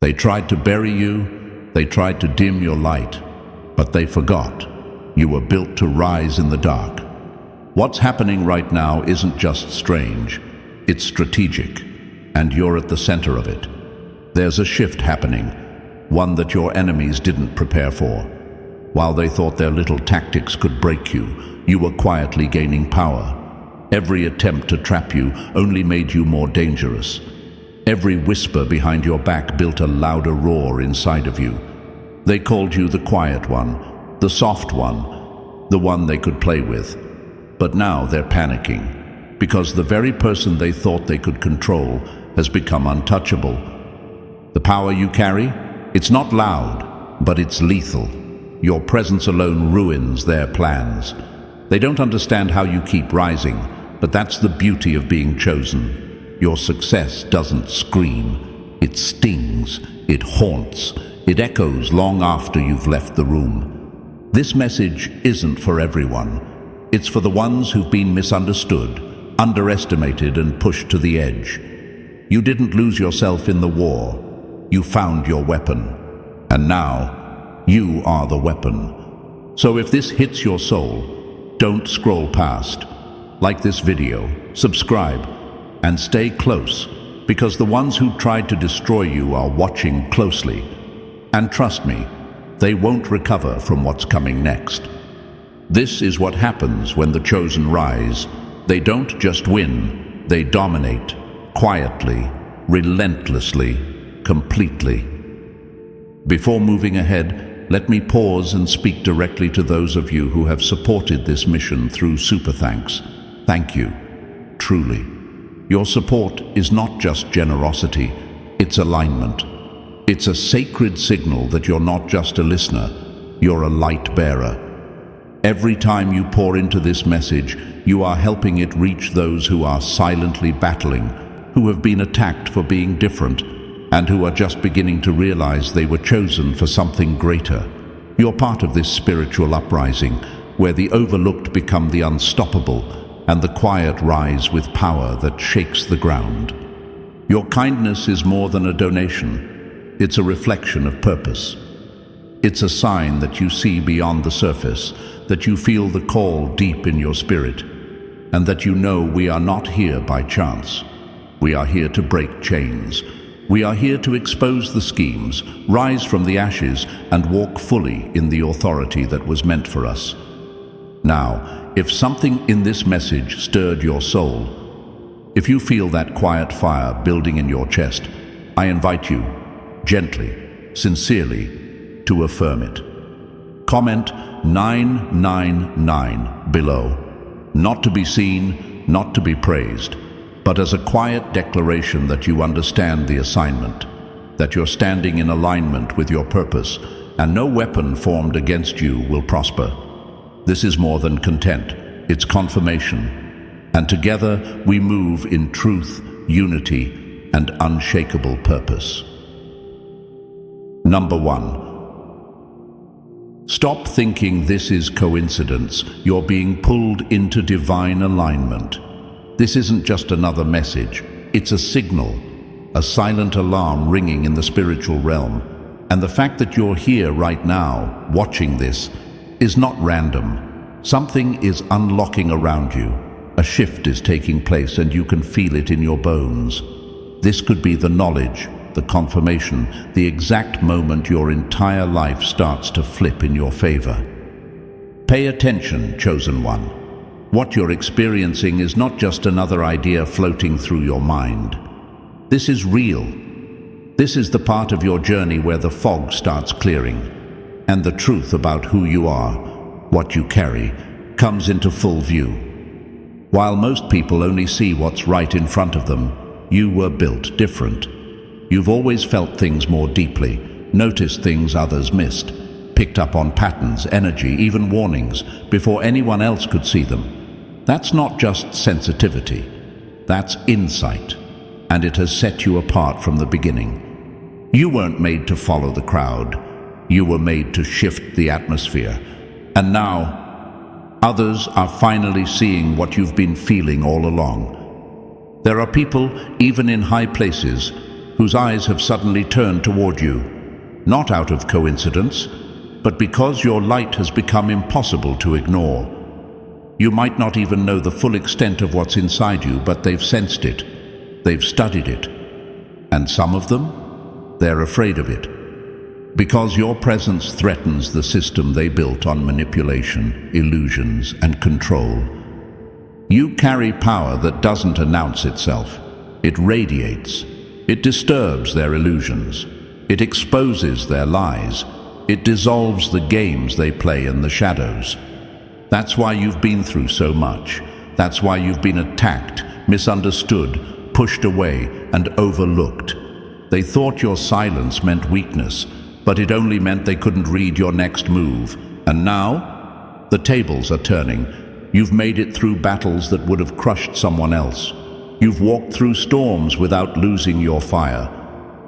They tried to bury you, they tried to dim your light, but they forgot. You were built to rise in the dark. What's happening right now isn't just strange, it's strategic, and you're at the center of it. There's a shift happening, one that your enemies didn't prepare for. While they thought their little tactics could break you, you were quietly gaining power. Every attempt to trap you only made you more dangerous. Every whisper behind your back built a louder roar inside of you. They called you the quiet one, the soft one, the one they could play with. But now they're panicking, because the very person they thought they could control has become untouchable. The power you carry, it's not loud, but it's lethal. Your presence alone ruins their plans. They don't understand how you keep rising, but that's the beauty of being chosen. Your success doesn't scream, it stings, it haunts, it echoes long after you've left the room. This message isn't for everyone. It's for the ones who've been misunderstood, underestimated, and pushed to the edge. You didn't lose yourself in the war. You found your weapon. And now, you are the weapon. So if this hits your soul, don't scroll past. Like this video, subscribe, and stay close, because the ones who tried to destroy you are watching closely. And trust me, they won't recover from what's coming next. This is what happens when the chosen rise. They don't just win, they dominate, quietly, relentlessly, completely. Before moving ahead, let me pause and speak directly to those of you who have supported this mission through Super Thanks. Thank you, truly. Your support is not just generosity, it's alignment. It's a sacred signal that you're not just a listener, you're a light bearer. Every time you pour into this message, you are helping it reach those who are silently battling, who have been attacked for being different, and who are just beginning to realize they were chosen for something greater. You're part of this spiritual uprising, where the overlooked become the unstoppable, and the quiet rise with power that shakes the ground. Your kindness is more than a donation. It's a reflection of purpose. It's a sign that you see beyond the surface, that you feel the call deep in your spirit, and that you know we are not here by chance. We are here to break chains. We are here to expose the schemes, rise from the ashes, and walk fully in the authority that was meant for us. Now, if something in this message stirred your soul, if you feel that quiet fire building in your chest, I invite you, gently, sincerely, to affirm it. Comment 999 below, not to be seen, not to be praised, but as a quiet declaration that you understand the assignment, that you're standing in alignment with your purpose, and no weapon formed against you will prosper. This is more than content, it's confirmation. And together we move in truth, unity, and unshakable purpose. Number 1. Stop thinking this is coincidence. You're being pulled into divine alignment. This isn't just another message, it's a signal, a silent alarm ringing in the spiritual realm. And the fact that you're here right now, watching this, is not random. Something is unlocking around you. A shift is taking place and you can feel it in your bones. This could be the knowledge, the confirmation, the exact moment your entire life starts to flip in your favor. Pay attention, chosen one. What you're experiencing is not just another idea floating through your mind. This is real. This is the part of your journey where the fog starts clearing, and the truth about who you are, what you carry, comes into full view. While most people only see what's right in front of them, you were built different. You've always felt things more deeply, noticed things others missed, picked up on patterns, energy, even warnings, before anyone else could see them. That's not just sensitivity, that's insight, and it has set you apart from the beginning. You weren't made to follow the crowd. You were made to shift the atmosphere. And now, others are finally seeing what you've been feeling all along. There are people, even in high places, whose eyes have suddenly turned toward you, not out of coincidence, but because your light has become impossible to ignore. You might not even know the full extent of what's inside you, but they've sensed it, they've studied it, and some of them, they're afraid of it. Because your presence threatens the system they built on manipulation, illusions, and control. You carry power that doesn't announce itself. It radiates. It disturbs their illusions. It exposes their lies. It dissolves the games they play in the shadows. That's why you've been through so much. That's why you've been attacked, misunderstood, pushed away, and overlooked. They thought your silence meant weakness, but it only meant they couldn't read your next move. And now, the tables are turning. You've made it through battles that would have crushed someone else. You've walked through storms without losing your fire.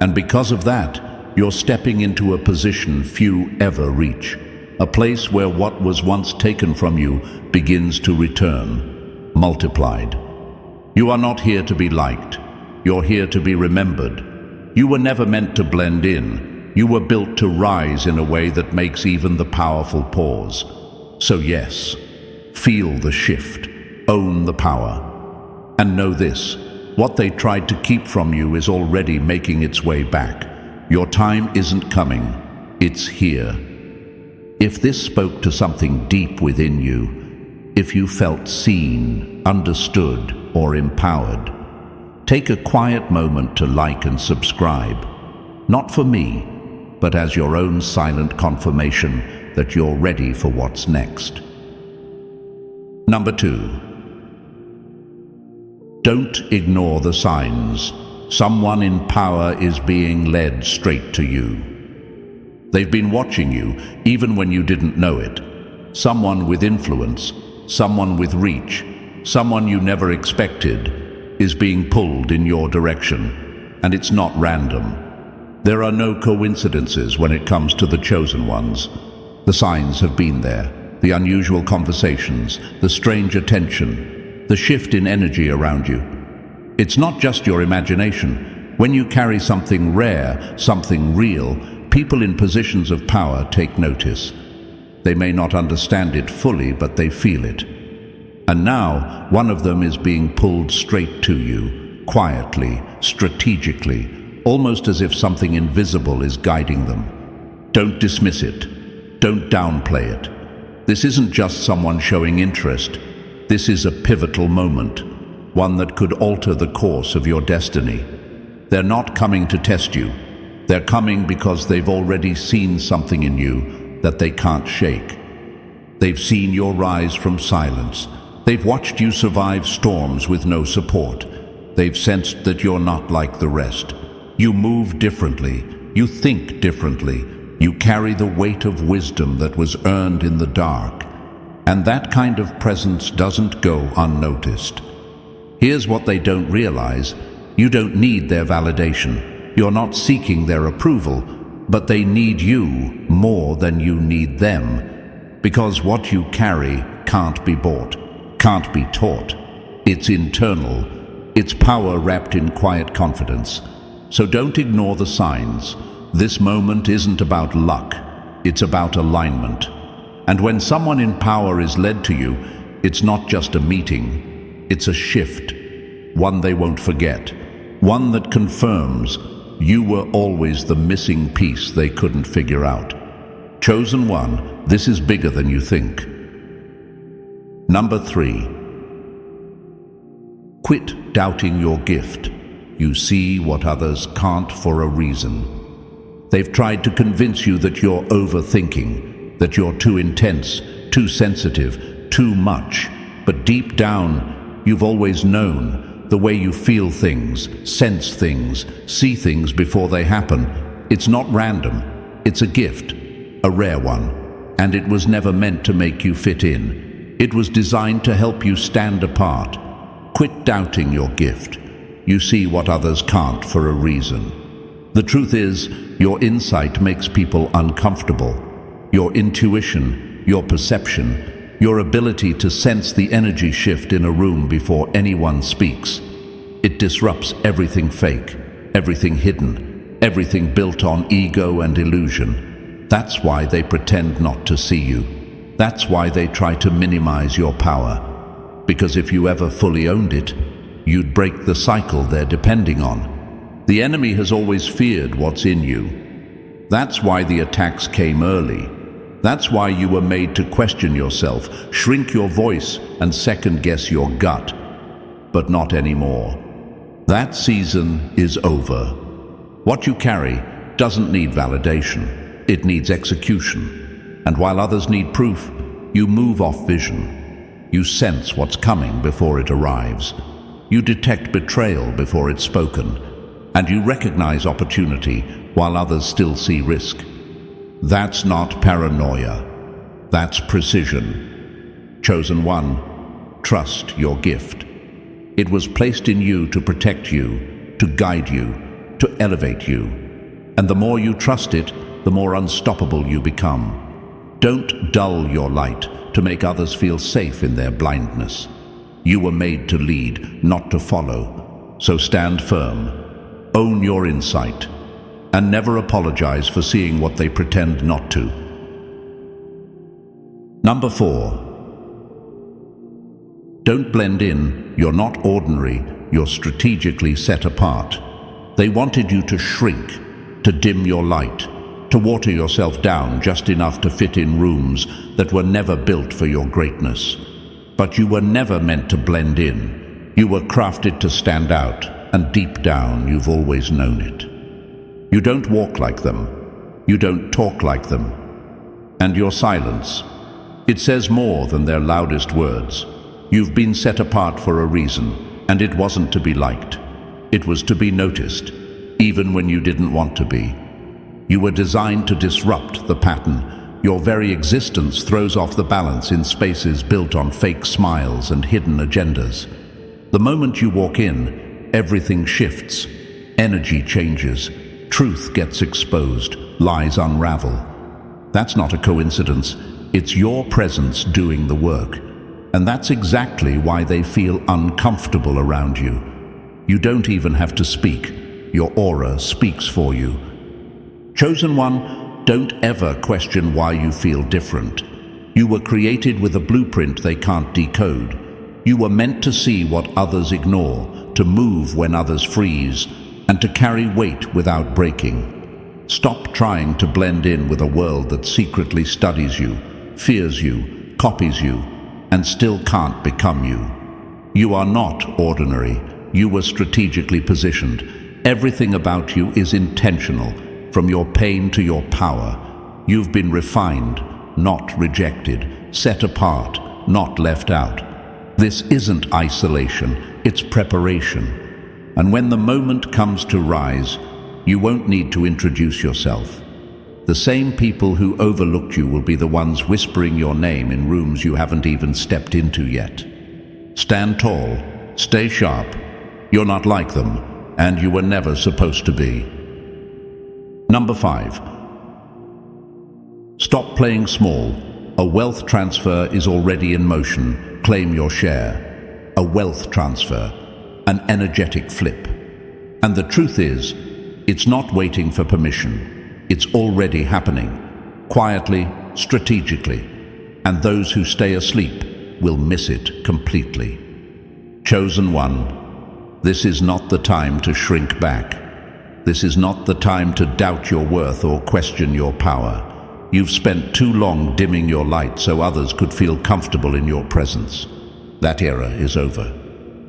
And because of that, you're stepping into a position few ever reach. A place where what was once taken from you begins to return, multiplied. You are not here to be liked. You're here to be remembered. You were never meant to blend in. You were built to rise in a way that makes even the powerful pause. So yes, feel the shift, own the power. And know this, what they tried to keep from you is already making its way back. Your time isn't coming, it's here. If this spoke to something deep within you, if you felt seen, understood, or empowered, take a quiet moment to like and subscribe. Not for me, but as your own silent confirmation that you're ready for what's next. Number 2. Don't ignore the signs. Someone in power is being led straight to you. They've been watching you, even when you didn't know it. Someone with influence, someone with reach, someone you never expected, is being pulled in your direction. And it's not random. There are no coincidences when it comes to the chosen ones. The signs have been there. The unusual conversations, the strange attention, the shift in energy around you. It's not just your imagination. When you carry something rare, something real, people in positions of power take notice. They may not understand it fully, but they feel it. And now, one of them is being pulled straight to you, quietly, strategically, almost as if something invisible is guiding them. Don't dismiss it. Don't downplay it. This isn't just someone showing interest. This is a pivotal moment, one that could alter the course of your destiny. They're not coming to test you. They're coming because they've already seen something in you that they can't shake. They've seen your rise from silence. They've watched you survive storms with no support. They've sensed that you're not like the rest. You move differently. You think differently. You carry the weight of wisdom that was earned in the dark. And that kind of presence doesn't go unnoticed. Here's what they don't realize. You don't need their validation. You're not seeking their approval, but they need you more than you need them. Because what you carry can't be bought, can't be taught. It's internal. It's power wrapped in quiet confidence. So don't ignore the signs. This moment isn't about luck. It's about alignment. And when someone in power is led to you, it's not just a meeting. It's a shift. One they won't forget. One that confirms you were always the missing piece they couldn't figure out. Chosen one, this is bigger than you think. Number 3. Quit doubting your gift. You see what others can't for a reason. They've tried to convince you that you're overthinking, that you're too intense, too sensitive, too much. But deep down, you've always known the way you feel things, sense things, see things before they happen. It's not random. It's a gift, a rare one. And it was never meant to make you fit in. It was designed to help you stand apart. Quit doubting your gift. You see what others can't for a reason. The truth is, your insight makes people uncomfortable. Your intuition, your perception, your ability to sense the energy shift in a room before anyone speaks. It disrupts everything fake. everything hidden, everything built on ego and illusion. That's why they pretend not to see you. That's why they try to minimize your power. Because if you ever fully owned it, you'd break the cycle they're depending on. The enemy has always feared what's in you. That's why the attacks came early. That's why you were made to question yourself, shrink your voice, and second-guess your gut. But not anymore. That season is over. What you carry doesn't need validation. It needs execution. And while others need proof, you move off vision. You sense what's coming before it arrives. You detect betrayal before it's spoken. And you recognize opportunity while others still see risk. That's not paranoia. That's precision. Chosen one, trust your gift. It was placed in you to protect you, to guide you, to elevate you. And the more you trust it, the more unstoppable you become. Don't dull your light to make others feel safe in their blindness. You were made to lead, not to follow. So stand firm, own your insight, and never apologize for seeing what they pretend not to. Number 4. Don't blend in. You're not ordinary. You're strategically set apart. They wanted you to shrink, to dim your light, to water yourself down just enough to fit in rooms that were never built for your greatness. But you were never meant to blend in. You were crafted to stand out, and deep down you've always known it. You don't walk like them. You don't talk like them. And your silence, it says more than their loudest words. You've been set apart for a reason, and it wasn't to be liked. It was to be noticed, even when you didn't want to be. You were designed to disrupt the pattern. Your very existence throws off the balance in spaces built on fake smiles and hidden agendas. The moment you walk in, everything shifts. Energy changes. Truth gets exposed. Lies unravel. That's not a coincidence. It's your presence doing the work. And that's exactly why they feel uncomfortable around you. You don't even have to speak. Your aura speaks for you. Chosen one, don't ever question why you feel different. You were created with a blueprint they can't decode. You were meant to see what others ignore, to move when others freeze, and to carry weight without breaking. Stop trying to blend in with a world that secretly studies you, fears you, copies you, and still can't become you. You are not ordinary. You were strategically positioned. Everything about you is intentional, from your pain to your power. You've been refined, not rejected, set apart, not left out. This isn't isolation, it's preparation. And when the moment comes to rise, you won't need to introduce yourself. The same people who overlooked you will be the ones whispering your name in rooms you haven't even stepped into yet. Stand tall, stay sharp. You're not like them, and you were never supposed to be. Number 5. Stop playing small. A wealth transfer is already in motion. Claim your share. A wealth transfer. An energetic flip. And the truth is, it's not waiting for permission. It's already happening, quietly, strategically, and those who stay asleep will miss it completely. Chosen one, this is not the time to shrink back. This is not the time to doubt your worth or question your power. You've spent too long dimming your light so others could feel comfortable in your presence. That era is over.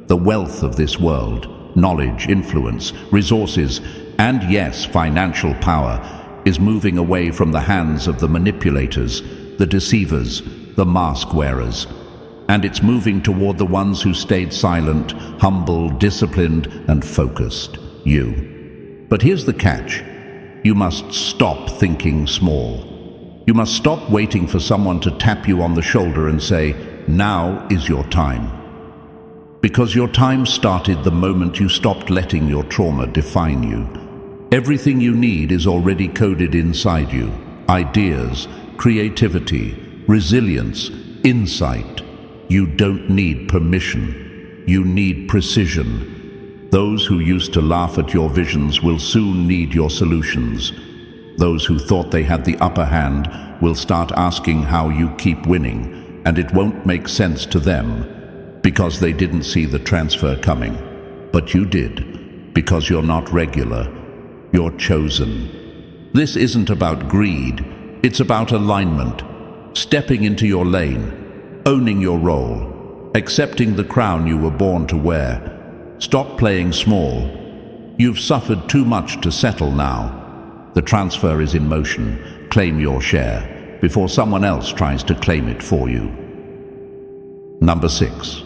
The wealth of this world, knowledge, influence, resources, and yes, financial power, is moving away from the hands of the manipulators, the deceivers, the mask wearers. And it's moving toward the ones who stayed silent, humble, disciplined, and focused. You. But here's the catch. You must stop thinking small. You must stop waiting for someone to tap you on the shoulder and say, "Now is your time." Because your time started the moment you stopped letting your trauma define you. Everything you need is already coded inside you. Ideas, creativity, resilience, insight. You don't need permission. You need precision. Those who used to laugh at your visions will soon need your solutions. Those who thought they had the upper hand will start asking how you keep winning, and it won't make sense to them because they didn't see the transfer coming. But you did, because you're not regular. You're chosen. This isn't about greed, it's about alignment. Stepping into your lane, owning your role, accepting the crown you were born to wear. Stop playing small. You've suffered too much to settle now. The transfer is in motion. Claim your share before someone else tries to claim it for you. Number 6.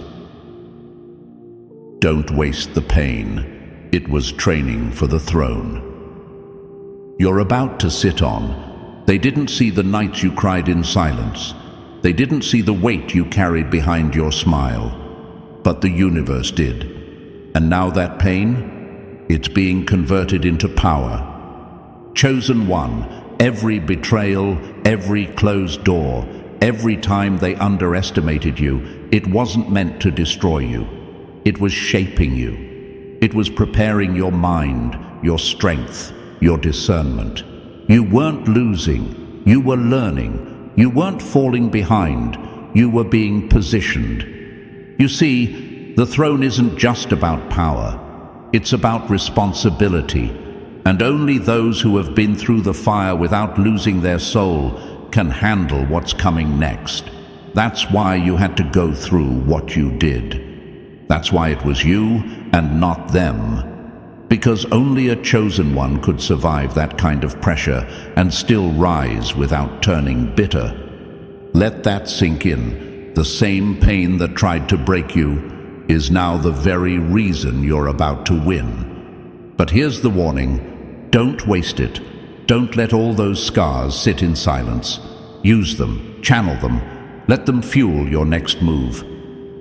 Don't waste the pain. It was training for the throne you're about to sit on. They didn't see the nights you cried in silence. They didn't see the weight you carried behind your smile. But the universe did. And now that pain, it's being converted into power. Chosen one, every betrayal, every closed door, every time they underestimated you, it wasn't meant to destroy you. It was shaping you. It was preparing your mind, your strength, your discernment. You weren't losing, you were learning. You weren't falling behind, you were being positioned. You see, the throne isn't just about power, it's about responsibility. And only those who have been through the fire without losing their soul can handle what's coming next. That's why you had to go through what you did. That's why it was you and not them. Because only a chosen one could survive that kind of pressure and still rise without turning bitter. Let that sink in. The same pain that tried to break you is now the very reason you're about to win. But here's the warning. Don't waste it. Don't let all those scars sit in silence. Use them, channel them, let them fuel your next move.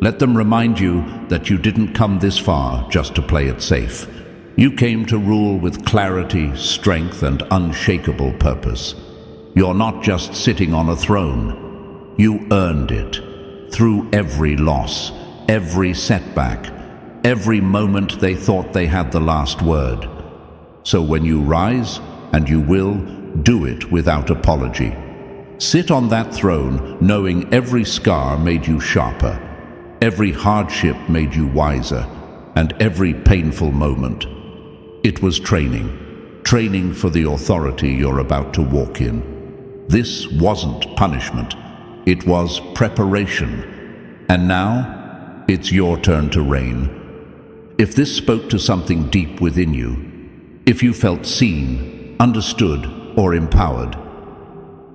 Let them remind you that you didn't come this far just to play it safe. You came to rule with clarity, strength, and unshakable purpose. You're not just sitting on a throne. You earned it through every loss, every setback, every moment they thought they had the last word. So when you rise, and you will, do it without apology. Sit on that throne knowing every scar made you sharper, every hardship made you wiser, and every painful moment. It was training for the authority you're about to walk in. This wasn't punishment, it was preparation. And now, it's your turn to reign. If this spoke to something deep within you, if you felt seen, understood, or empowered,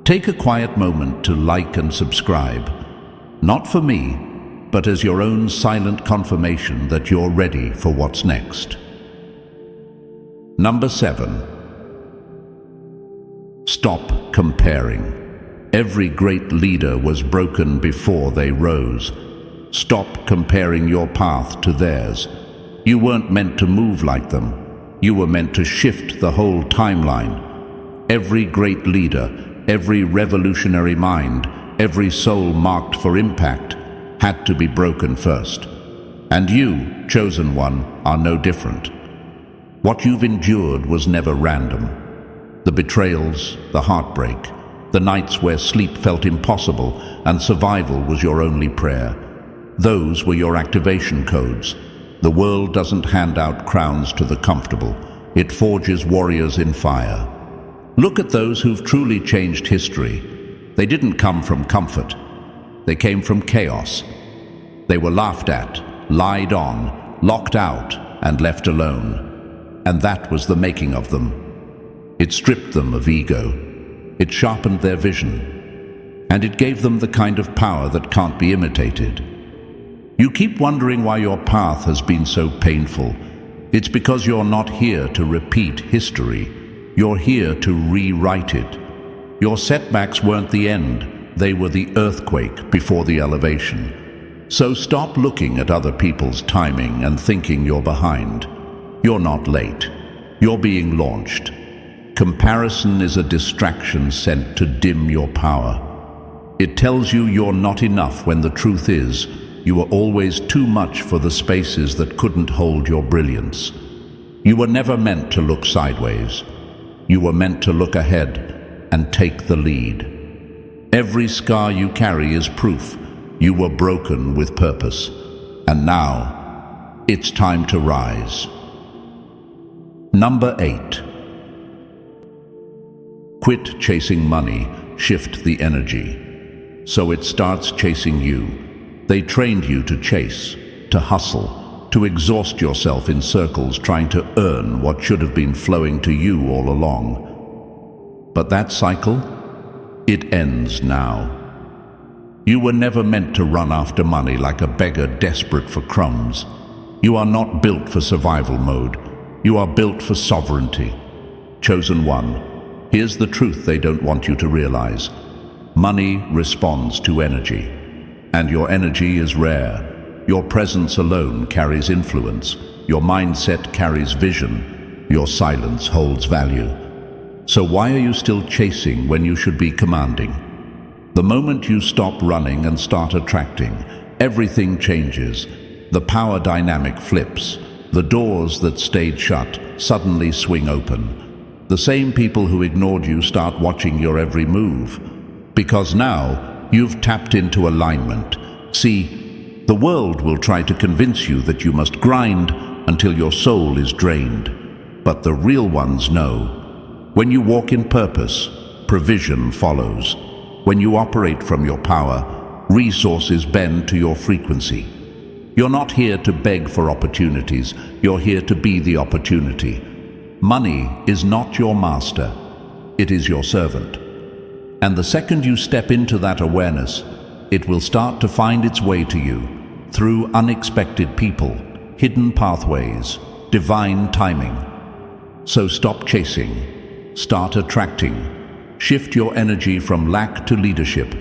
take a quiet moment to like and subscribe. Not for me, but as your own silent confirmation that you're ready for what's next. Number 7. Stop comparing. Every great leader was broken before they rose. Stop comparing your path to theirs. You weren't meant to move like them. You were meant to shift the whole timeline. Every great leader, every revolutionary mind, every soul marked for impact had to be broken first. And you, chosen one, are no different. What you've endured was never random. The betrayals, the heartbreak, the nights where sleep felt impossible and survival was your only prayer. Those were your activation codes. The world doesn't hand out crowns to the comfortable. It forges warriors in fire. Look at those who've truly changed history. They didn't come from comfort. They came from chaos. They were laughed at, lied on, locked out, and left alone. And that was the making of them. It stripped them of ego. It sharpened their vision. And it gave them the kind of power that can't be imitated. You keep wondering why your path has been so painful. It's because you're not here to repeat history. You're here to rewrite it. Your setbacks weren't the end. They were the earthquake before the elevation. So stop looking at other people's timing and thinking you're behind. You're not late. You're being launched. Comparison is a distraction sent to dim your power. It tells you you're not enough when the truth is, you were always too much for the spaces that couldn't hold your brilliance. You were never meant to look sideways. You were meant to look ahead and take the lead. Every scar you carry is proof you were broken with purpose. And now, it's time to rise. Number 8. Quit chasing money, shift the energy. So it starts chasing you. They trained you to chase, to hustle, to exhaust yourself in circles trying to earn what should have been flowing to you all along. But that cycle, it ends now. You were never meant to run after money like a beggar desperate for crumbs. You are not built for survival mode. You are built for sovereignty. Chosen one, here's the truth they don't want you to realize. Money responds to energy, and your energy is rare. Your presence alone carries influence. Your mindset carries vision. Your silence holds value. So why are you still chasing when you should be commanding? The moment you stop running and start attracting, everything changes. The power dynamic flips. The doors that stayed shut suddenly swing open. The same people who ignored you start watching your every move. Because now, you've tapped into alignment. See, the world will try to convince you that you must grind until your soul is drained. But the real ones know. When you walk in purpose, provision follows. When you operate from your power, resources bend to your frequency. You're not here to beg for opportunities. You're here to be the opportunity. Money is not your master. It is your servant. And the second you step into that awareness, it will start to find its way to you through unexpected people, hidden pathways, divine timing. So stop chasing, start attracting. Shift your energy from lack to leadership,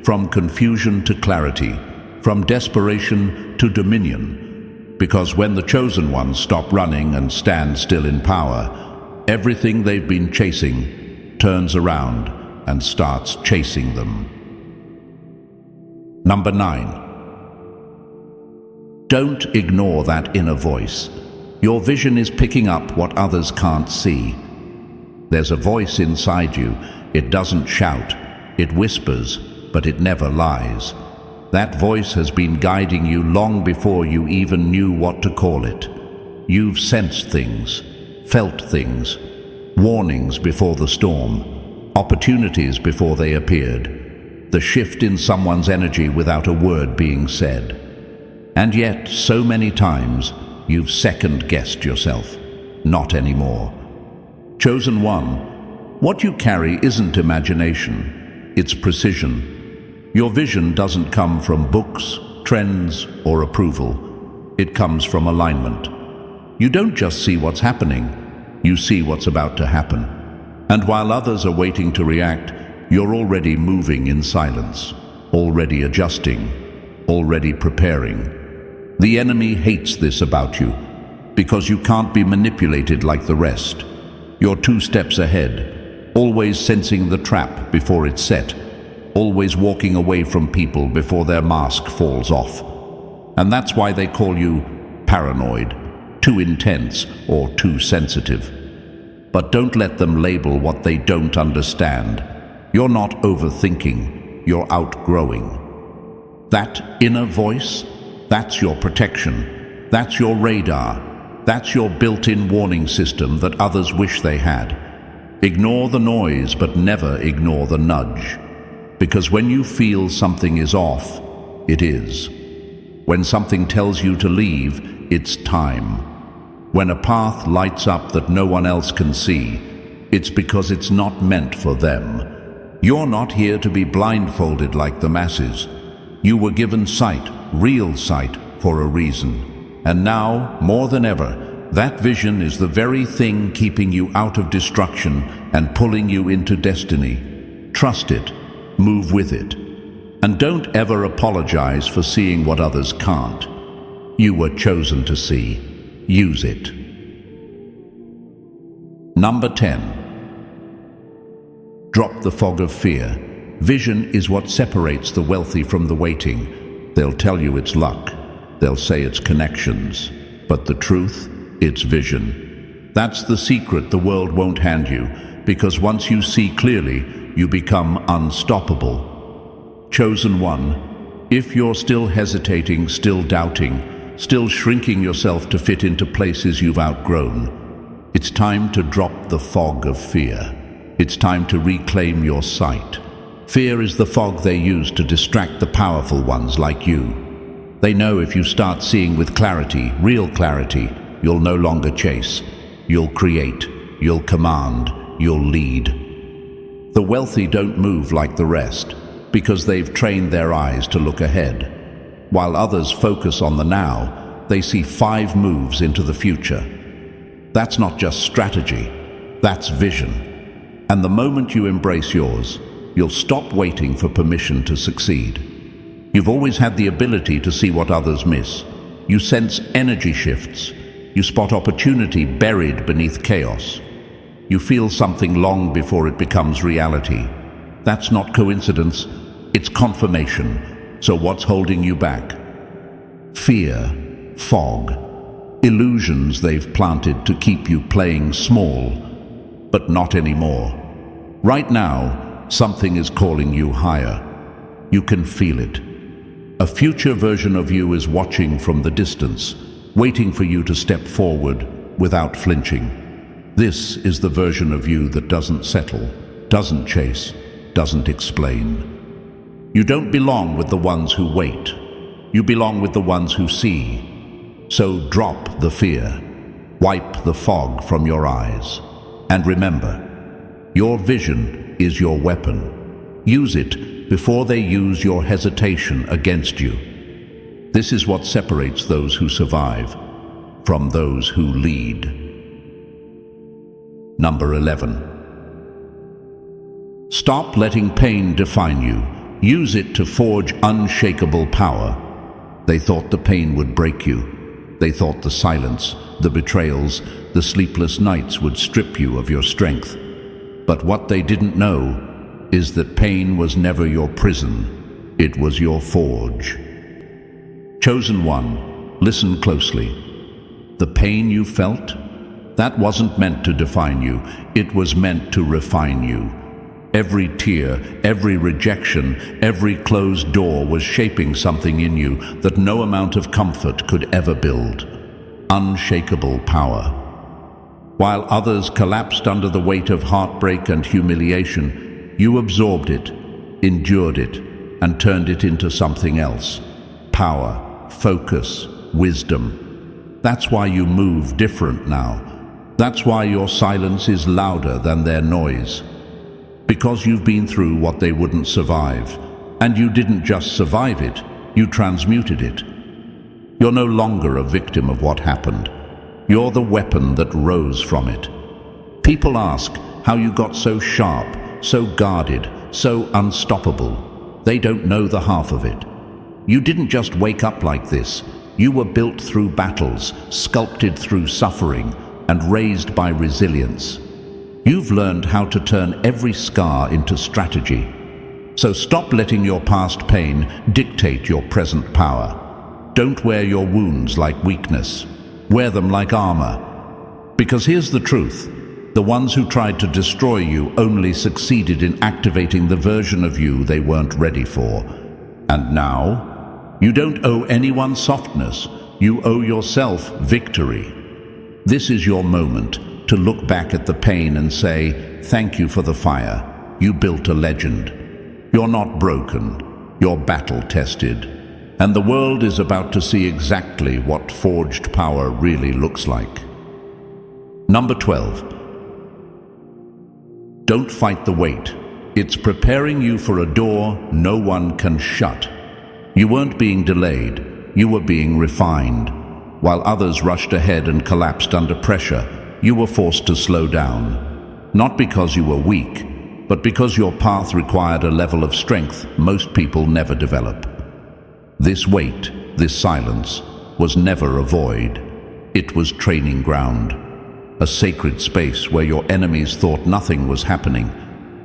from confusion to clarity, from desperation to dominion. Because when the chosen ones stop running and stand still in power, everything they've been chasing turns around and starts chasing them. Number 9. Don't ignore that inner voice. Your vision is picking up what others can't see. There's a voice inside you. It doesn't shout, it whispers, but it never lies. That voice has been guiding you long before you even knew what to call it. You've sensed things, felt things, warnings before the storm, opportunities before they appeared, the shift in someone's energy without a word being said. And yet, so many times, you've second-guessed yourself. Not anymore. Chosen one, what you carry isn't imagination, it's precision. Your vision doesn't come from books, trends, or approval. It comes from alignment. You don't just see what's happening, you see what's about to happen. And while others are waiting to react, you're already moving in silence, already adjusting, already preparing. The enemy hates this about you, because you can't be manipulated like the rest. You're 2 steps ahead, always sensing the trap before it's set, always walking away from people before their mask falls off. And that's why they call you paranoid, too intense, or too sensitive. But don't let them label what they don't understand. You're not overthinking, you're outgrowing. That inner voice, that's your protection, that's your radar, that's your built-in warning system that others wish they had. Ignore the noise, but never ignore the nudge. Because when you feel something is off, it is. When something tells you to leave, it's time. When a path lights up that no one else can see, it's because it's not meant for them. You're not here to be blindfolded like the masses. You were given sight, real sight, for a reason. And now, more than ever, that vision is the very thing keeping you out of destruction and pulling you into destiny. Trust it, move with it. And don't ever apologize for seeing what others can't. You were chosen to see. Use it. Number 10. Drop the fog of fear. Vision is what separates the wealthy from the waiting. They'll tell you it's luck. They'll say it's connections. But the truth, it's vision. That's the secret the world won't hand you, because once you see clearly, you become unstoppable. Chosen one, if you're still hesitating, still doubting, still shrinking yourself to fit into places you've outgrown, it's time to drop the fog of fear. It's time to reclaim your sight. Fear is the fog they use to distract the powerful ones like you. They know if you start seeing with clarity, real clarity, you'll no longer chase. You'll create, you'll command, you'll lead. The wealthy don't move like the rest because they've trained their eyes to look ahead. While others focus on the now, they see 5 moves into the future. That's not just strategy, that's vision. And the moment you embrace yours, you'll stop waiting for permission to succeed. You've always had the ability to see what others miss. You sense energy shifts. You spot opportunity buried beneath chaos. You feel something long before it becomes reality. That's not coincidence, it's confirmation. So what's holding you back? Fear, fog, illusions they've planted to keep you playing small, but not anymore. Right now, something is calling you higher. You can feel it. A future version of you is watching from the distance, waiting for you to step forward without flinching. This is the version of you that doesn't settle, doesn't chase, doesn't explain. You don't belong with the ones who wait. You belong with the ones who see. So drop the fear, wipe the fog from your eyes, and remember, your vision is your weapon. Use it before they use your hesitation against you. This is what separates those who survive from those who lead. Number 11. Stop letting pain define you. Use it to forge unshakable power. They thought the pain would break you. They thought the silence, the betrayals, the sleepless nights would strip you of your strength. But what they didn't know is that pain was never your prison. It was your forge. Chosen one, listen closely. The pain you felt, that wasn't meant to define you. It was meant to refine you. Every tear, every rejection, every closed door was shaping something in you that no amount of comfort could ever build. Unshakable power. While others collapsed under the weight of heartbreak and humiliation, you absorbed it, endured it, and turned it into something else. Power, focus, wisdom. That's why you move different now. That's why your silence is louder than their noise. Because you've been through what they wouldn't survive. And you didn't just survive it, you transmuted it. You're no longer a victim of what happened. You're the weapon that rose from it. People ask how you got so sharp, so guarded, so unstoppable. They don't know the half of it. You didn't just wake up like this. You were built through battles, sculpted through suffering, and raised by resilience. You've learned how to turn every scar into strategy. So stop letting your past pain dictate your present power. Don't wear your wounds like weakness. Wear them like armor. Because here's the truth. The ones who tried to destroy you only succeeded in activating the version of you they weren't ready for. And now, you don't owe anyone softness. You owe yourself victory. This is your moment to look back at the pain and say, thank you for the fire. You built a legend. You're not broken. You're battle-tested. And the world is about to see exactly what forged power really looks like. Number 12. Don't fight the wait. It's preparing you for a door no one can shut. You weren't being delayed. You were being refined. While others rushed ahead and collapsed under pressure, you were forced to slow down. Not because you were weak, but because your path required a level of strength most people never develop. This wait, this silence, was never a void. It was training ground. A sacred space where your enemies thought nothing was happening,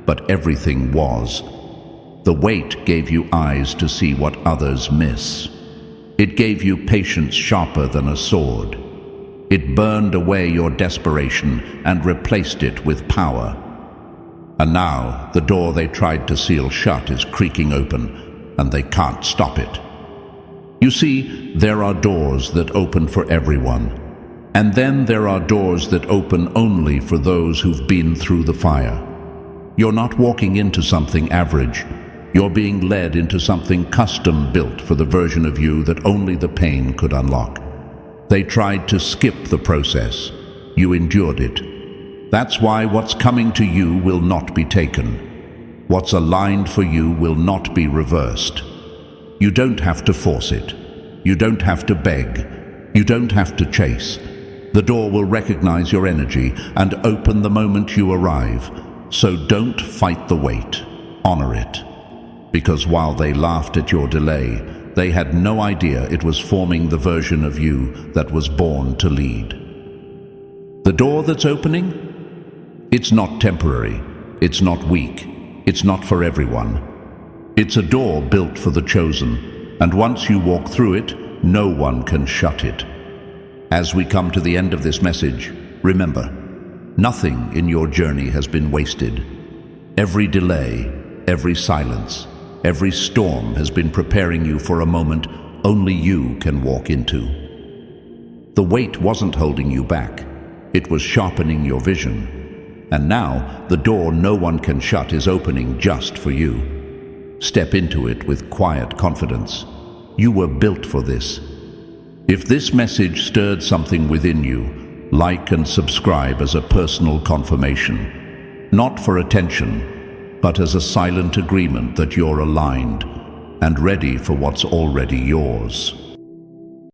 but everything was. The weight gave you eyes to see what others miss. It gave you patience sharper than a sword. It burned away your desperation and replaced it with power. And now, the door they tried to seal shut is creaking open, and they can't stop it. You see, there are doors that open for everyone, and then there are doors that open only for those who've been through the fire. You're not walking into something average. You're being led into something custom-built for the version of you that only the pain could unlock. They tried to skip the process. You endured it. That's why what's coming to you will not be taken. What's aligned for you will not be reversed. You don't have to force it. You don't have to beg. You don't have to chase. The door will recognize your energy and open the moment you arrive. So don't fight the wait. Honor it. Because while they laughed at your delay, they had no idea it was forming the version of you that was born to lead. The door that's opening? It's not temporary. It's not weak. It's not for everyone. It's a door built for the chosen, and once you walk through it, no one can shut it. As we come to the end of this message, remember, nothing in your journey has been wasted. Every delay, every silence, every storm has been preparing you for a moment only you can walk into. The weight wasn't holding you back. It was sharpening your vision. And now, the door no one can shut is opening just for you. Step into it with quiet confidence. You were built for this. If this message stirred something within you, like and subscribe as a personal confirmation. Not for attention, but as a silent agreement that you're aligned and ready for what's already yours.